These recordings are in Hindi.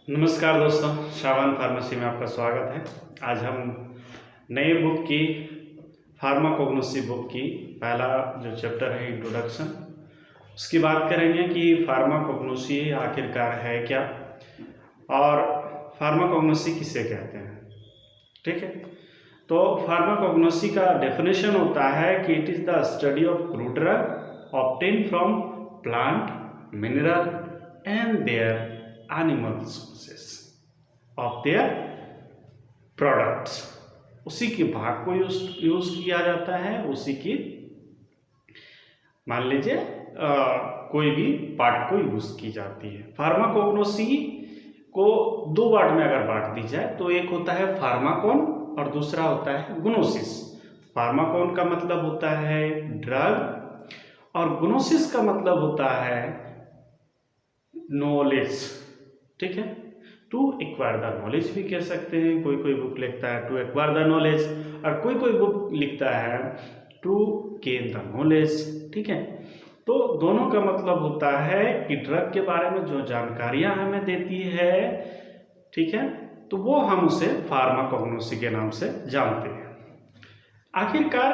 नमस्कार दोस्तों, श्रावण फार्मेसी में आपका स्वागत है। आज हम नए बुक की फार्माकोग्नोसी बुक की पहला जो चैप्टर है इंट्रोडक्शन, उसकी बात करेंगे कि फार्माकोग्नोसी आखिरकार है क्या और फार्माकोग्नोसी किसे कहते हैं। ठीक है, तो फार्माकोग्नोसी का डेफिनेशन होता है कि it is the study of crude drug obtain from plant, mineral and their animal sources of their products। उसी के भाग को यूज किया जाता है, उसी की मान लीजिए कोई भी पार्ट को यूज की जाती है। फार्माकोग्नोसी को दो पार्ट में अगर बांट दी जाए तो एक होता है फार्माकोन और दूसरा होता है ग्नोसिस। फार्माकोन का मतलब होता है ड्रग और ग्नोसिस का मतलब होता है नॉलेज। ठीक है, टू एक्वायर द नॉलेज भी कह सकते हैं। कोई कोई बुक लिखता है टू एक्वायर द नॉलेज और कोई कोई बुक लिखता है टू गेन द नॉलेज। ठीक है, तो दोनों का मतलब होता है कि ड्रग के बारे में जो जानकारियां हमें देती है, ठीक है, तो वो हम उसे फार्माकोग्नोसी के नाम से जानते हैं। आखिरकार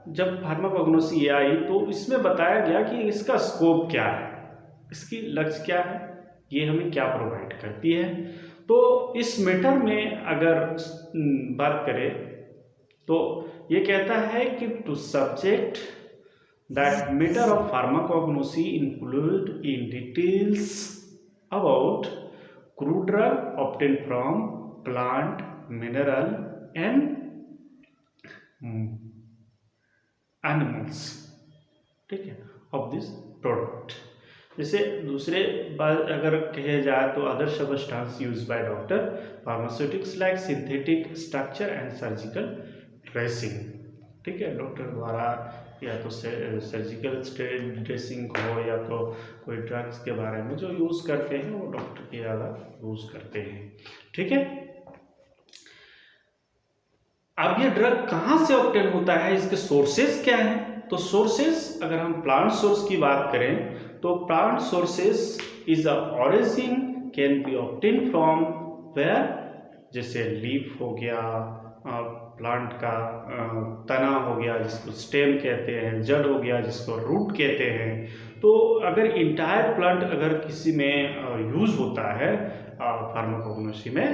जब फार्माकोग्नोसी आई तो इसमें बताया गया कि इसका स्कोप क्या है, इसकी लक्ष्य क्या है, ये हमें क्या प्रोवाइड करती है। तो इस मैटर में अगर बात करें तो ये कहता है कि to subject that matter of pharmacognosy include in details about crude drug obtain from plant, mineral and animals, ठीक है, ऑफ दिस प्रोडक्ट। जैसे दूसरे बात अगर कहे जाए तो other substance use by doctor pharmaceutics like synthetic structure and surgical dressing. ठीक है, डॉक्टर द्वारा या तो सर्जिकल ड्रेसिंग हो या तो कोई ड्रग्स के बारे में जो यूज़ करते हैं वो डॉक्टर की ज़्यादा यूज़ करते हैं। ठीक है, अब ये ड्रग कहाँ से ऑब्टेन होता है, इसके सोर्सेस क्या हैं। तो सोर्सेस अगर हम प्लांट सोर्स की बात करें तो plant sources is a origin can be obtain from where, जैसे लीफ हो गया, प्लांट का तना हो गया जिसको स्टेम कहते हैं, जड़ हो गया जिसको रूट कहते हैं। तो अगर इंटायर प्लांट अगर किसी में यूज होता है फार्माकोग्नोसी में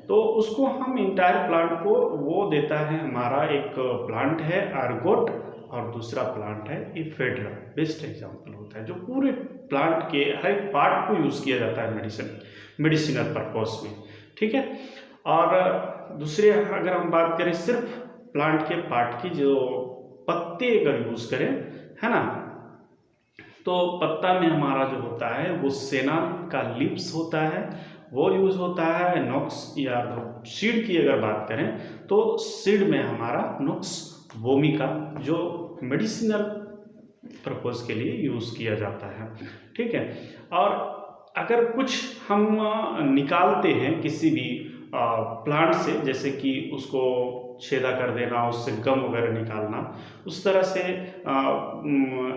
तो उसको हम इंटायर प्लांट को वो देता है, हमारा एक प्लांट है आर्गोट और दूसरा प्लांट है इफेड्रा। बेस्ट एग्जांपल होता है जो पूरे प्लांट के हर एक पार्ट को यूज़ किया जाता है मेडिसिनल पर्पस में। ठीक है, और दूसरे अगर हम बात करें सिर्फ प्लांट के पार्ट की, जो पत्ते अगर यूज़ करें, है ना, तो पत्ता में हमारा जो होता है वो सेना का लिप्स होता है, वो यूज़ होता है। नॉक्स या सीड की अगर बात करें तो सीड में हमारा नॉक्स वोमिका जो मेडिसिनल पर्पस के लिए यूज़ किया जाता है। ठीक है, और अगर कुछ हम निकालते हैं किसी भी प्लांट से, जैसे कि उसको छेदा कर देना, उससे गम वगैरह निकालना, उस तरह से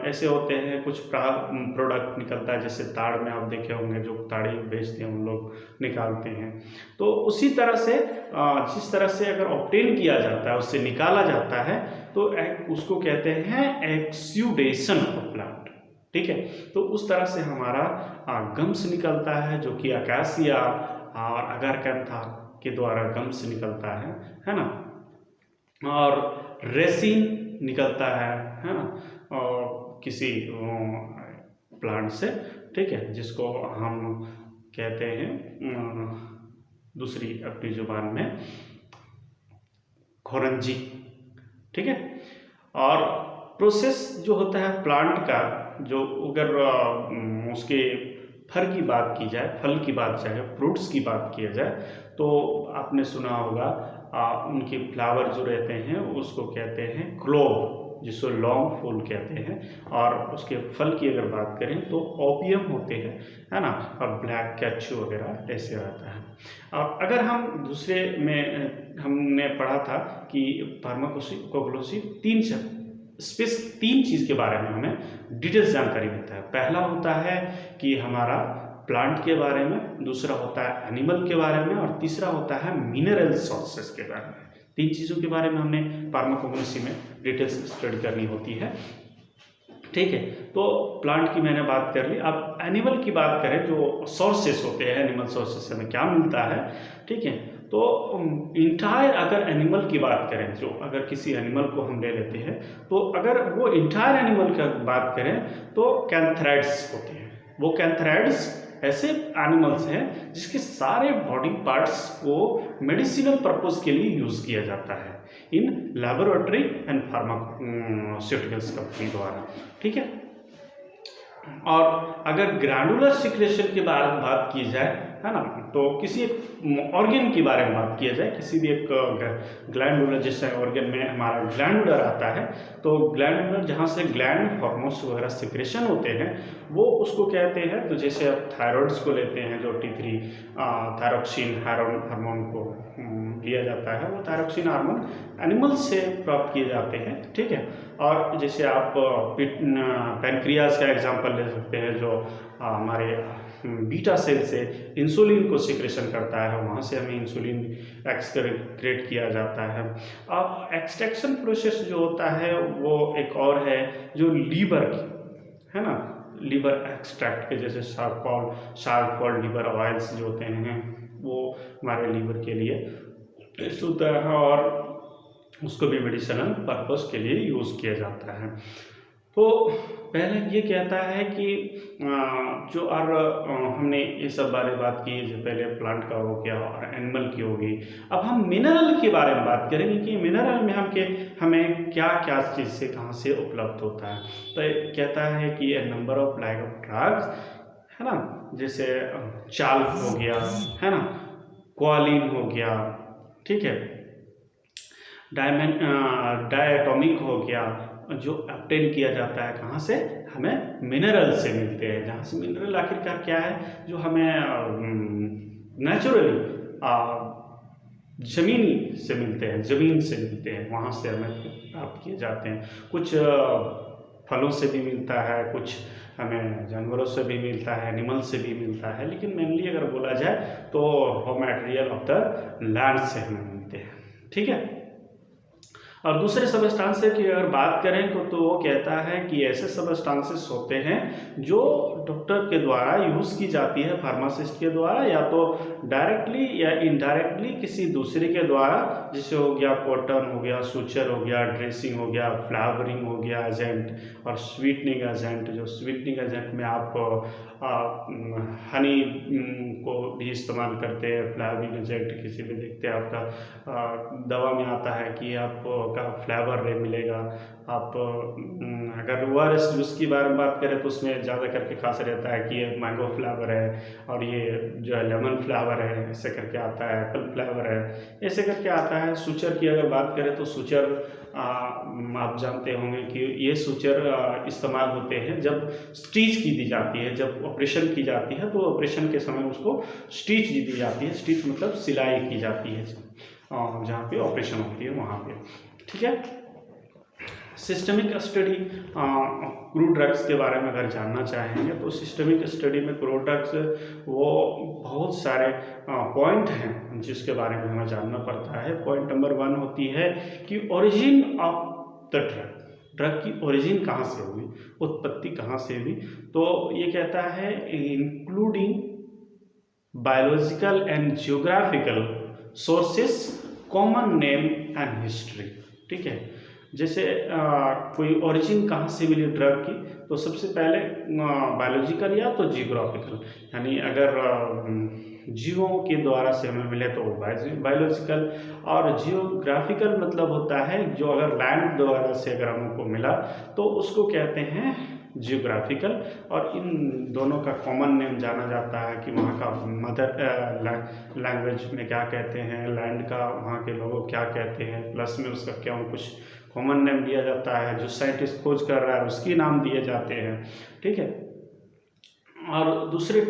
ऐसे होते हैं कुछ प्रोडक्ट निकलता है, जैसे ताड़ में आप देखे होंगे जो ताड़ी बेचते हैं उन लोग निकालते हैं। तो उसी तरह से जिस तरह से अगर ऑब्टेन किया जाता है, उससे निकाला जाता है, तो उसको कहते हैं एक्सुडेशन ऑफ प्लांट। ठीक है, तो उस तरह से हमारा गम्स निकलता है जो कि अकासिया और अगारकैंथा के द्वारा गम्स निकलता है ना, और रेसिन निकलता है ना, और किसी प्लांट से। ठीक है, जिसको हम कहते हैं दूसरी अपनी जुबान में खोरंजी। ठीक है, और प्रोसेस जो होता है प्लांट का, जो अगर उसके फल की बात की जाए, फल की बात चाहे फ्रूट्स की बात किया जाए, तो आपने सुना होगा उनके फ्लावर जो रहते हैं उसको कहते हैं क्लोव, जिसको लॉन्ग फूल कहते हैं, और उसके फल की अगर बात करें तो ओपियम होते हैं, है ना, और ब्लैक कैचू वगैरह ऐसे रहता है। और अगर हम दूसरे में हमने पढ़ा था कि फार्माकोग्नोसी तीन चीज़ के बारे में हमें डिटेल्स जानकारी देता है। पहला होता है कि हमारा प्लांट के बारे में, दूसरा होता है एनिमल के बारे में, और तीसरा होता है मिनरल सोर्सेस के बारे में। 3 चीज़ों के बारे में हमने फार्माकोग्नोसी में डिटेल्स स्टडी करनी होती है। ठीक है, तो प्लांट की मैंने बात कर ली। अब एनिमल की बात करें, जो सोर्सेस होते हैं, एनिमल सोर्सेस से हमें क्या मिलता है। ठीक है, तो इंटायर अगर एनिमल की बात करें, जो अगर किसी एनिमल को हम ले लेते हैं, तो अगर वो इंटायर एनिमल की बात करें तो कैंथराइड्स होते हैं। वो कैंथराइड्स ऐसे एनिमल्स हैं जिसके सारे बॉडी पार्ट्स को मेडिसिनल पर्पस के लिए यूज़ किया जाता है इन लैबोरेटरी एंड फार्मास्यूटिकल्स कंपनी द्वारा। ठीक है, और अगर ग्रैनुलर सिक्रेशन के बारे में बात की जाए, है ना, तो किसी एक ऑर्गन के बारे में बात किया जाए, किसी भी एक ग्लैंडुलर, जैसे ऑर्गन में हमारा ग्लैंडुलर आता है, तो ग्लैंडुलर जहाँ से ग्लैंड हार्मोन्स वगैरह सिक्रेशन होते हैं, वो उसको कहते हैं। तो जैसे आप थायराइड्स को लेते हैं, जो T3 थायरोक्सिन हार्मोन को लिया जाता है, वो थायरोक्सिन हार्मोन एनिमल से प्राप्त किए जाते हैं। ठीक है, और जैसे आप पैनक्रियाज का एग्जांपल ले सकते हैं, जो हमारे बीटा सेल से इंसुलिन को सिक्रेशन करता है, वहाँ से हमें इंसुलिन एक्सक्रीट किया जाता है। अब एक्सट्रैक्शन प्रोसेस जो होता है वो एक और है, जो लीवर की, है ना, लीवर एक्सट्रैक्ट के, जैसे शार्क लीवर ऑयल्स जो होते हैं वो हमारे लीवर के लिए टेस्ट होता है, और उसको भी मेडिसिनल पर्पस के लिए यूज़ किया जाता है। तो पहले ये कहता है कि जो और हमने ये सब बारे बात की, जो पहले प्लांट का हो गया और एनिमल की होगी। अब हम मिनरल के बारे में बात करेंगे कि मिनरल में हमें क्या क्या चीज़ से कहाँ से उपलब्ध होता है। तो ये कहता है कि a number of like of drugs, है ना, जैसे चाल हो गया, है ना, क्वालिन हो गया, ठीक है, डायटोमिक हो गया, जो ऑब्टेन किया जाता है कहाँ से, हमें मिनरल से मिलते हैं। जहाँ से मिनरल आखिरकार क्या है, जो हमें नेचुरली ज़मीनी से मिलते हैं, ज़मीन से मिलते हैं, वहाँ से हमें प्राप्त किए जाते हैं। कुछ फलों से भी मिलता है, कुछ हमें जानवरों से भी मिलता है, एनिमल से भी मिलता है, लेकिन मेनली अगर बोला जाए तो raw material of the land से हमें मिलते हैं। ठीक है, और दूसरे सबस्टांसेस की अगर बात करें तो वो कहता है कि ऐसे सबस्टांसेस होते हैं जो डॉक्टर के द्वारा यूज़ की जाती है, फार्मासिस्ट के द्वारा, या तो डायरेक्टली या इनडायरेक्टली किसी दूसरे के द्वारा, जैसे हो गया कॉटन हो गया, सूचर हो गया, ड्रेसिंग हो गया, फ्लावरिंग हो गया एजेंट, और स्वीटनिंग एजेंट। जो स्वीटनिंग एजेंट में आप हनी को भी इस्तेमाल करते हैं। फ्लावरिंग एजेंट किसी भी देखते हैं, आपका दवा में आता है कि आपका फ्लेवर मिलेगा। आप अगर ORS जूस की बारे में बात करें तो उसमें ज़्यादा करके खास रहता है कि ये मैंगो फ्लेवर है, और ये जो है लेमन फ्लेवर है, ऐसे करके आता है, एप्पल फ्लेवर है, ऐसे करके आता है। सूचर की अगर बात करें तो सूचर आप जानते होंगे कि ये सूचर इस्तेमाल होते हैं जब स्टिच की दी जाती है, जब ऑपरेशन की जाती है, तो ऑपरेशन के समय उसको स्टिच दी जाती है। स्टिच मतलब सिलाई की जाती है जहाँ पे ऑपरेशन होती है वहाँ पे। ठीक है, सिस्टमिक स्टडी क्रूड ड्रग्स के बारे में अगर जानना चाहेंगे तो सिस्टमिक स्टडी में क्रूड ड्रग्स वो बहुत सारे पॉइंट हैं जिसके बारे में हमें जानना पड़ता है। पॉइंट नंबर 1 होती है कि ओरिजिन ऑफ द ड्रग की ओरिजिन कहाँ से हुई, उत्पत्ति कहाँ से हुई। तो ये कहता है including biological and geographical sources, common name and history. ठीक है, जैसे कोई ओरिजिन कहाँ से मिली ड्रग की, तो सबसे पहले बायोलॉजिकल या तो जियोग्राफिकल, यानी अगर जीवों के द्वारा से हमें मिले तो बायोलॉजिकल, और जियोग्राफिकल मतलब होता है जो अगर लैंड द्वारा से अगर हमको मिला तो उसको कहते हैं जियोग्राफिकल। और इन दोनों का कॉमन नेम जाना जाता है कि वहाँ का मदर लैंग्वेज में क्या कहते हैं, लैंड का वहाँ के लोगों क्या कहते हैं, प्लस में उसका क्या कुछ कॉमन नेम दिया जाता है, जो साइंटिस्ट खोज कर रहा है उसकी नाम दिए जाते हैं। ठीक है, और दूसरे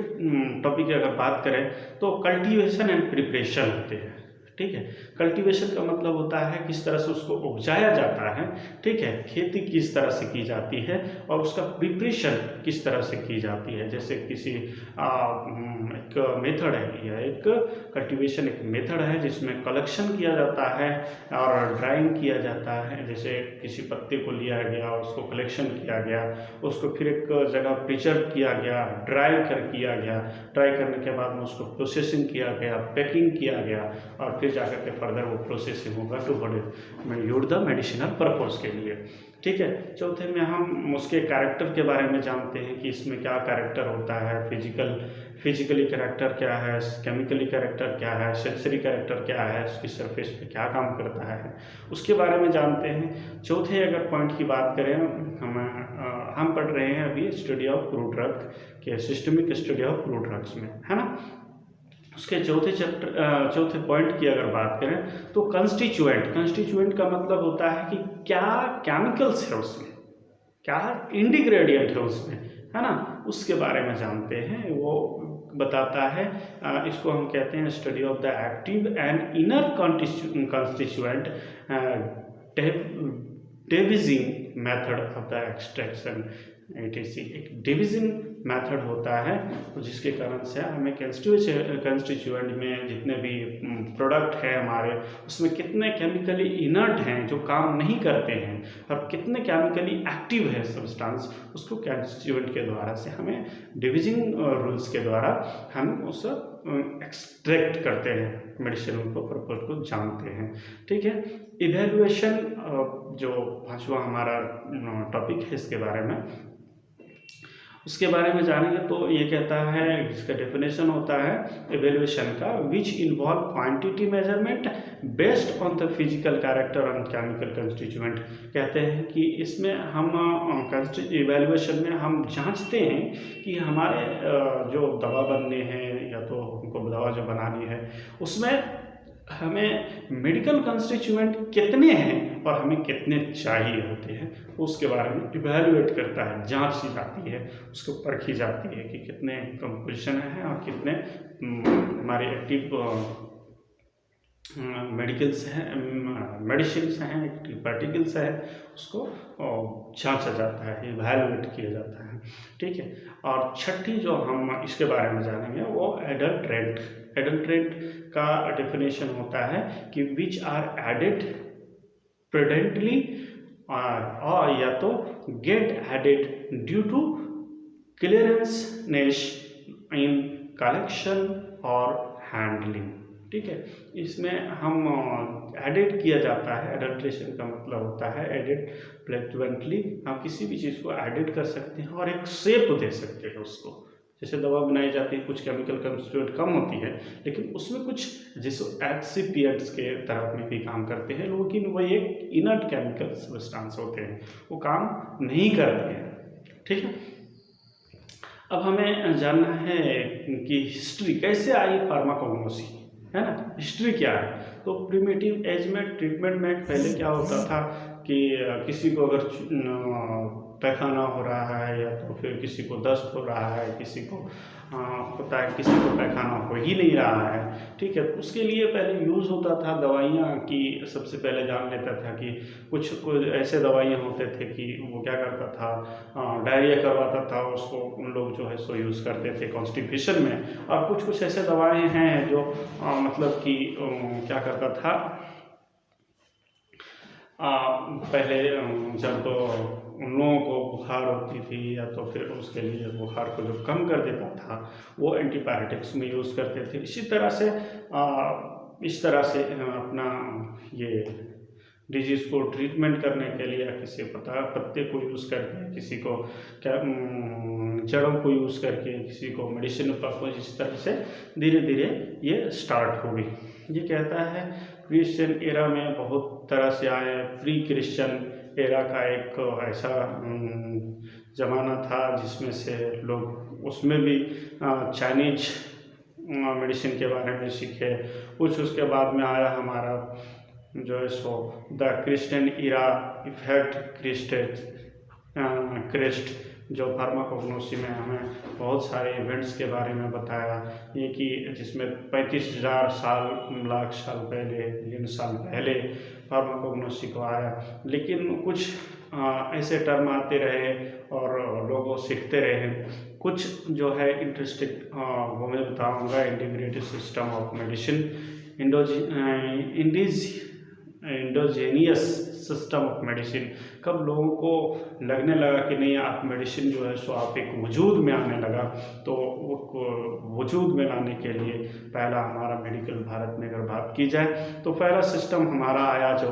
टॉपिक की अगर बात करें तो कल्टीवेशन एंड प्रिपरेशन होते हैं। ठीक है। कल्टीवेशन का मतलब होता है किस तरह से उसको उपजाया जाता है, ठीक है, खेती किस तरह से की जाती है और उसका प्रिपरेशन किस तरह से की जाती है। जैसे किसी एक मेथड है या एक कल्टीवेशन एक मेथड है जिसमें कलेक्शन किया जाता है और ड्राइंग किया जाता है। जैसे किसी पत्ते को लिया गया, उसको कलेक्शन किया गया, उसको फिर एक जगह प्रिजर्व किया गया, किया गया, ड्राई करने के बाद में उसको प्रोसेसिंग किया गया, पैकिंग किया गया और फिर जाकर के फर्दर वो प्रोसेसिंग होगा to use the medicinal purpose के लिए, ठीक है। चौथे में हम उसके कैरेक्टर के बारे में जानते हैं कि इसमें क्या कैरेक्टर होता है, फिजिकली कैरेक्टर क्या है, केमिकली कैरेक्टर क्या है, सेंसरी कैरेक्टर क्या है, उसकी सरफेस पे क्या काम करता है, उसके बारे में जानते हैं। चौथे अगर पॉइंट की बात करें, हम पढ़ रहे हैं अभी स्टडी ऑफ क्रूड ड्रग के systemic study of crude drugs में, है ना। उसके चौथे पॉइंट की अगर बात करें तो कंस्टिट्यूएंट का मतलब होता है कि क्या केमिकल्स है उसमें, क्या इंडिग्रेडिएंट है उसमें, है ना, उसके बारे में जानते हैं। वो बताता है, इसको हम कहते हैं study of the active and inner constituent dividing method of the extraction etc। एक डिविजन मेथड होता है जिसके कारण से हमें कंस्टिट्यूएंट में जितने भी प्रोडक्ट हैं हमारे, उसमें कितने केमिकली इनर्ट हैं जो काम नहीं करते हैं और कितने केमिकली एक्टिव है सब्सटेंस, उसको कंस्टिट्यूएंट के द्वारा से हमें डिविजन रूल्स के द्वारा हम उस एक्सट्रैक्ट करते हैं, मेडिसिनल पर्पस को जानते हैं, ठीक है। इवैल्यूएशन जो पांचवा हमारा टॉपिक है इसके बारे में, उसके बारे में जानेंगे तो ये कहता है, इसका डेफिनेशन होता है इवैल्यूएशन का, which involve quantity measurement based on the physical character and chemical constituent. कहते हैं कि इसमें हम इवैल्यूएशन में हम जांचते हैं कि हमारे जो दवा बनने हैं या तो हमको दवा जो बनानी है उसमें हमें मेडिकल कंस्टिट्यूएंट कितने हैं और हमें कितने चाहिए होते हैं, उसके बारे में इवैल्यूएट करता है, जांच की जाती है, उसको परखी जाती है कि कितने कंपोजिशन हैं और कितने हमारे एक्टिव मेडिसिन्स हैं, एक्टिव पार्टिकल्स हैं, उसको जांचा जाता है, इवैल्यूएट किया जाता है, ठीक है। और छठी जो हम इसके बारे में जानेंगे वो एडल्ट्रेंट का डेफिनेशन होता है कि विच आर एडेड प्रेडेंटली और या तो get added due to carelessness in collection और हैंडलिंग, ठीक है। इसमें हम एडेड किया जाता है, एडल्ट्रेशन का मतलब होता है एडेड फ्लैक्चुएंटली, हम किसी भी चीज़ को एडेड कर सकते हैं और एक शेप दे सकते हैं उसको। जैसे दवा बनाई जाती है, कुछ केमिकल कंस्टिट्यूएंट कम होती है लेकिन उसमें कुछ जैसे एक्सिपिएंट्स के तरह में भी काम करते हैं, लेकिन वो एक इनर्ट केमिकल सब्सटेंस होते हैं, वो काम नहीं करते हैं, ठीक है। अब हमें जानना है कि हिस्ट्री कैसे आई फार्माकोग्नोसी, है ना, हिस्ट्री क्या है। तो प्रिमिटिव एज में ट्रीटमेंट में पहले क्या होता था कि किसी को अगर पैखाना हो रहा है या तो फिर किसी को दस्त हो रहा है, किसी को होता है, किसी को पैखाना हो ही नहीं रहा है, ठीक है, उसके लिए पहले यूज़ होता था दवाइयाँ की। सबसे पहले जान लेता था कि कुछ ऐसे दवाइयाँ होते थे कि वो क्या करता था, डायरिया करवाता था, उसको उन लोग जो है सो यूज़ करते थे कॉन्स्टिपेशन में। और कुछ ऐसे दवाएँ हैं जो मतलब कि क्या करता था, पहले जब तो उन लोगों को बुखार होती थी या तो फिर उसके लिए बुखार को जो कम कर देता था वो एंटीबायोटिक्स में यूज़ करते थे। इसी तरह से इस तरह से अपना ये डिजीज़ को ट्रीटमेंट करने के लिए किसी पत्ते को यूज़ करके, किसी को क्या जड़ों को यूज़ करके, किसी को मेडिसिन पर्पस, इस तरह से धीरे धीरे ये स्टार्ट हो गई। ये कहता है क्रिश्चियन एरा में बहुत तरह से आए, प्री क्रिश्चियन एरा का एक ऐसा ज़माना था जिसमें से लोग उसमें भी चाइनीज मेडिसिन के बारे में सीखे। कुछ उसके बाद में आया हमारा जो है सो the Christian era effect Christ जो फार्माकोग्नोसी में हमें बहुत सारे इवेंट्स के बारे में बताया, ये कि जिसमें 35,000 लाख साल पहले, मिलियन साल पहले फार्माकोग्नोसी को आया। लेकिन कुछ ऐसे टर्म आते रहे और लोगों सीखते रहे। कुछ जो है इंटरेस्टिंग वो मैं बताऊँगा। Integrated system of medicine, indigenous system of medicine. कब लोगों को लगने लगा कि नहीं, आप मेडिसिन जो है सो आप एक वजूद में आने लगा, तो वो वजूद में लाने के लिए पहला हमारा मेडिकल भारत में अगर बात की जाए तो पहला सिस्टम हमारा आया जो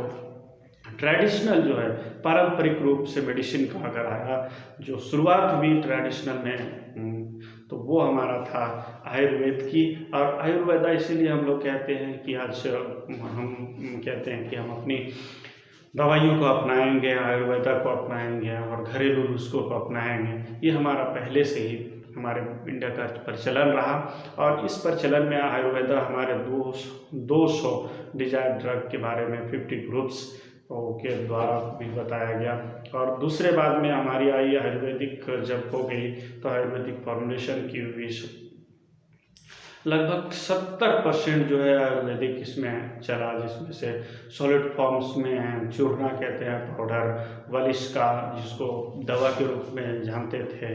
ट्रेडिशनल जो है पारंपरिक रूप से मेडिसिन का अगर आया, जो शुरुआत हुई ट्रेडिशनल में, तो वो हमारा था आयुर्वेद की। और आयुर्वेदा इसीलिए हम लोग कहते हैं कि आज हम कहते हैं कि हम अपनी दवाइयों को अपनाएंगे, आयुर्वेदा को अपनाएंगे और घरेलू नुस्खों को अपनाएंगे। ये हमारा पहले से ही हमारे इंडिया का प्रचलन रहा और इस प्रचलन में आयुर्वेदा हमारे 200 डिजायर्ड ड्रग के बारे में 50 ग्रुप्स के द्वारा भी बताया गया। और दूसरे बाद में हमारी आई आयुर्वेदिक जब हो गई तो आयुर्वेदिक फॉर्मुलेशन की हुई, लगभग 70% जो है आयुर्वेदिक इसमें चला, जिसमें से सॉलिड फॉर्म्स में चूर्णा कहते हैं, पाउडर, वलिस्का जिसको दवा के रूप में जानते थे,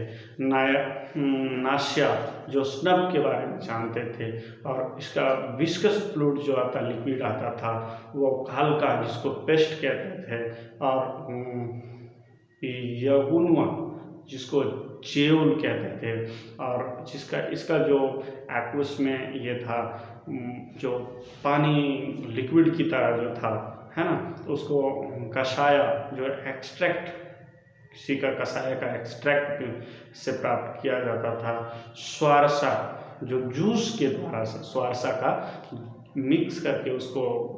नाश्या जो स्नब के बारे में जानते थे, और इसका विस्कस फ्लूइड जो आता, लिक्विड आता था वो हल्का जिसको पेस्ट कहते थे, और यगुनवा जिसको चेउल कहते थे, और इसका जो एक्वस में ये था, जो पानी लिक्विड की तरह जो था, है ना, तो उसको कषाया जो एक्सट्रैक्ट, किसी का कषाय का एक्सट्रैक्ट से प्राप्त किया जाता था। स्वारसा जो जूस के द्वारा से स्वारसा का मिक्स करके उसको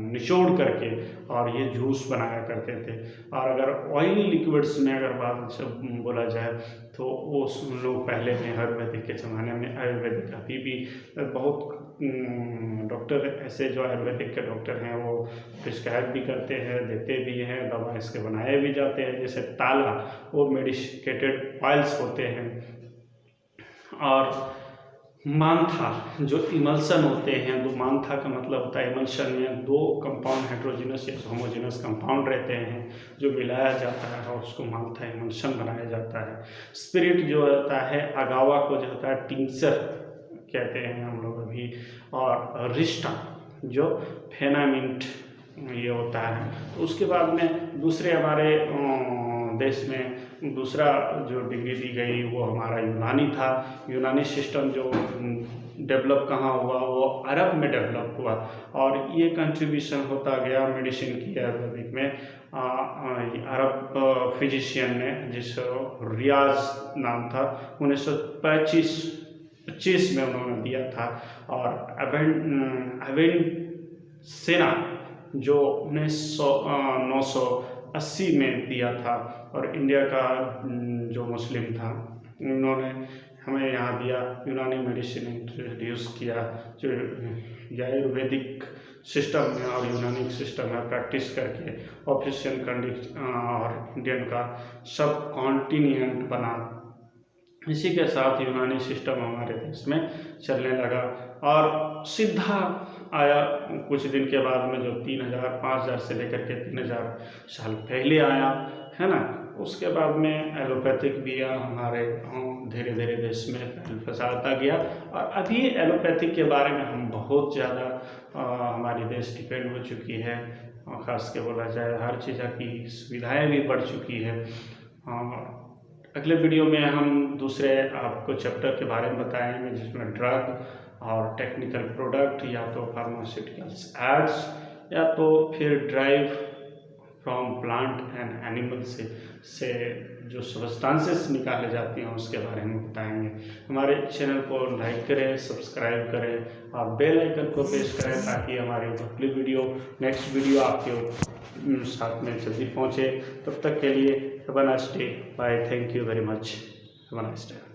निचोड़ करके और ये जूस बनाया करते थे। और अगर ऑयली लिक्विड्स में अगर बात जब बोला जाए तो वो लोग पहले में आयुर्वेदिक के ज़माने में, आयुर्वेदिक अभी भी बहुत डॉक्टर ऐसे जो आयुर्वेदिक के डॉक्टर हैं वो प्रिस्क्राइब भी करते हैं, देते भी हैं, दवा इसके बनाए भी जाते हैं। जैसे ताला, वो मेडिकेटेड ऑयल्स होते हैं, और मांथा जो इमल्सन होते हैं, दो मांथा का मतलब होता है इमल्शन में 2 कंपाउंड हाइड्रोजिनस या होमोजिनस कंपाउंड रहते हैं जो मिलाया जाता है और उसको मांथा इमल्शन बनाया जाता है। स्पिरिट जो होता है, अगावा को जो होता है टिंक्चर कहते हैं हम लोग अभी, और रिस्टा जो फेनामिंट ये होता है। तो उसके बाद में दूसरे हमारे देश में दूसरा जो डिग्री दी गई वो हमारा यूनानी था। यूनानी सिस्टम जो डेवलप कहाँ हुआ, वो अरब में डेवलप हुआ, और ये कंट्रीब्यूशन होता गया मेडिसिन की आयुर्वेदिक में। अरब फिजिशियन ने, जिस रियाज नाम था, 1925 में उन्होंने दिया था, और अवेसेना जो 1980 में दिया था, और इंडिया का जो मुस्लिम था उन्होंने हमें यहाँ दिया। यूनानी मेडिसिन इंट्रोड्यूस किया, जो आयुर्वेदिक सिस्टम है और यूनानी सिस्टम है प्रैक्टिस करके ऑपरेशन कंडीशन और इंडियन का सब कॉन्टिनेंट बना। इसी के साथ यूनानी सिस्टम हमारे देश में चलने लगा, और सीधा आया कुछ दिन के बाद में, जो 3000-5000 से लेकर के 3000 साल पहले आया, है ना। उसके बाद में एलोपैथिक भी हमारे धीरे धीरे देश में फैलता गया, और अभी एलोपैथिक के बारे में हम बहुत ज़्यादा हमारी देश डिपेंड हो चुकी है, और ख़ास के बोला जाए हर चीज़ की सुविधाएं भी बढ़ चुकी है। अगले वीडियो में हम दूसरे आपको चैप्टर के बारे में बताएंगे, जिसमें ड्रग और टेक्निकल प्रोडक्ट, या तो फार्मास्यूटिकल्स एड्स, या तो फिर drive from plant and animal से जो सब्सटेंसेस निकाले जाती हैं उसके बारे में बताएंगे। हमारे चैनल को लाइक करें, सब्सक्राइब करें और बेल आइकन को प्रेस करें, ताकि हमारी अगली वीडियो, नेक्स्ट वीडियो आपके साथ में जल्दी पहुँचे। तब तक के लिए have a nice day, bye, thank you very much, have a nice day.